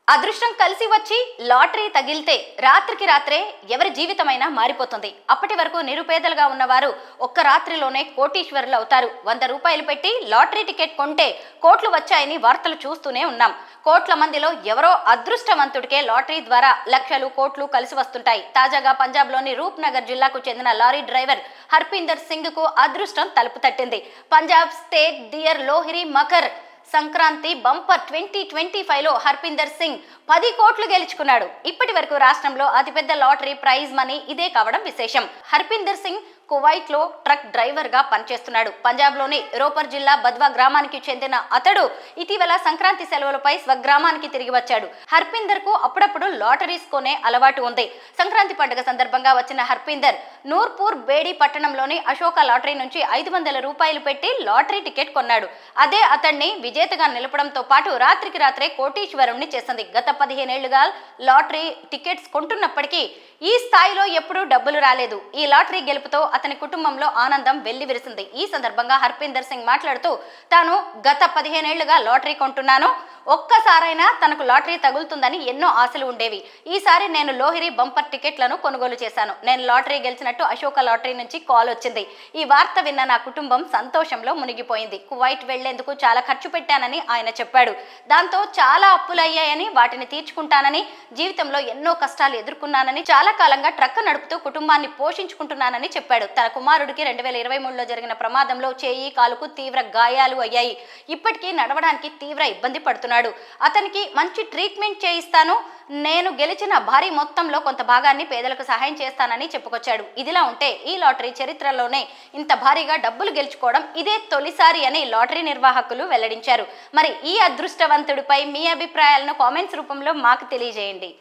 అదృష్టం కలిసి వచ్చి లాటరీ తగిలితే రాత్రికి రాత్రే ఎవరి జీవితమైనా మారిపోతుంది. అప్పటి వరకు నిరుపేదలుగా ఉన్నవారు ఒక్క రాత్రిలోనే కోటీశ్వరులు అవుతారు. 100 రూపాయలు పెట్టి లాటరీ టికెట్ కొంటే కోట్లు వచ్చాయని వార్తలు చూస్తూనే ఉన్నాం. కోట్ల మందిలో ఎవరో అదృష్టవంతుడికే లాటరీ ద్వారా లక్షలు కోట్లు కలిసి వస్తుంటాయి. తాజాగా పంజాబ్లోని రూప్నగర్ జిల్లాకు చెందిన లారీ డ్రైవర్ హర్పీందర్ సింగ్ కు అదృష్టం తలుపు తట్టింది. Punjab state dear Lohri Makar Sankranti bumper 2025లో హర్పీందర్ సింగ్ 10 కోట్లు గెలుచుకున్నాడు. ఇప్పటి వరకు రాష్ట్రంలో అతిపెద్ద లాటరీ ప్రైజ్ మనీ ఇదే కావడం విశేషం. హర్పీందర్ సింగ్ కువైట్ లో ట్రక్ డ్రైవర్ గా పనిచేస్తున్నాడు. పంజాబ్ లోని రోపర్ జిల్లా బద్వా గ్రామానికి చెందిన అతడు ఇటీవల సంక్రాంతి సెలవులపై స్వగ్రామానికి తిరిగి వచ్చాడు. హర్పీందర్ కు అప్పుడప్పుడు లాటరీస్ కొనే అలవాటు ఉంది. సంక్రాంతి పండుగ సందర్భంగా వచ్చిన హర్పీందర్ నూర్పూర్ బేడి పట్టణంలోని అశోక లాటరీ నుంచి 500 రూపాయలు పెట్టి లాటరీ టికెట్ కొన్నాడు. అదే అతన్ని విజేతగా నిలపడంతో పాటు రాత్రికి రాత్రే కోటీశ్వరుణ్ణి చేసింది. గత 15 ఏళ్లుగా లాటరీ టికెట్స్ కొంటున్నప్పటికీ ఈ స్థాయిలో ఎప్పుడూ డబ్బులు రాలేదు. ఈ లాటరీ గెలుపుతో అతని కుటుంబంలో ఆనందం వెల్లివిరిసింది. ఈ సందర్భంగా హర్పీందర్ సింగ్ మాట్లాడుతూ, తాను గత 15 ఏళ్లుగా లాటరీ కొంటున్నాను. ఒక్కసారైనా తనకు లాటరీ తగులుతుందని ఎన్నో ఆశలు ఉండేవి. ఈసారి నేను లోహిరి బంపర్ టికెట్లను కొనుగోలు చేశాను. నేను లాటరీ గెలిచినట్టు అశోక లాటరీ నుంచి కాల్ వచ్చింది. ఈ వార్త విన్న నా కుటుంబం సంతోషంలో మునిగిపోయింది. కువైట్ వెళ్లేందుకు చాలా ఖర్చు పెట్టానని ఆయన చెప్పాడు. దాంతో చాలా అప్పులు అయ్యాయని, వాటిని తీర్చుకుంటానని, జీవితంలో ఎన్నో కష్టాలు ఎదుర్కొన్నానని, చాలా కాలంగా ట్రక్ నడుపుతూ కుటుంబాన్ని పోషించుకుంటున్నానని చెప్పాడు. తన కుమారుడికి 2023లో జరిగిన ప్రమాదంలో చేయి, కాలుకు తీవ్ర గాయాలు అయ్యాయి. ఇప్పటికీ నడవడానికి తీవ్ర ఇబ్బంది పడుతున్నాడు. అతనికి మంచి ట్రీట్మెంట్ చేయిస్తాను. నేను గెలిచిన భారీ మొత్తంలో కొంత భాగాన్ని పేదలకు సహాయం చేస్తానని చెప్పుకొచ్చాడు. ఇదిలా ఉంటే ఈ లాటరీ చరిత్రలోనే ఇంత భారీగా డబ్బులు గెలుచుకోవడం ఇదే తొలిసారి అని లాటరీ నిర్వాహకులు వెల్లడించారు. మరి ఈ అదృష్టవంతుడిపై మీ అభిప్రాయాలను కామెంట్స్ రూపంలో మాకు తెలియజేయండి.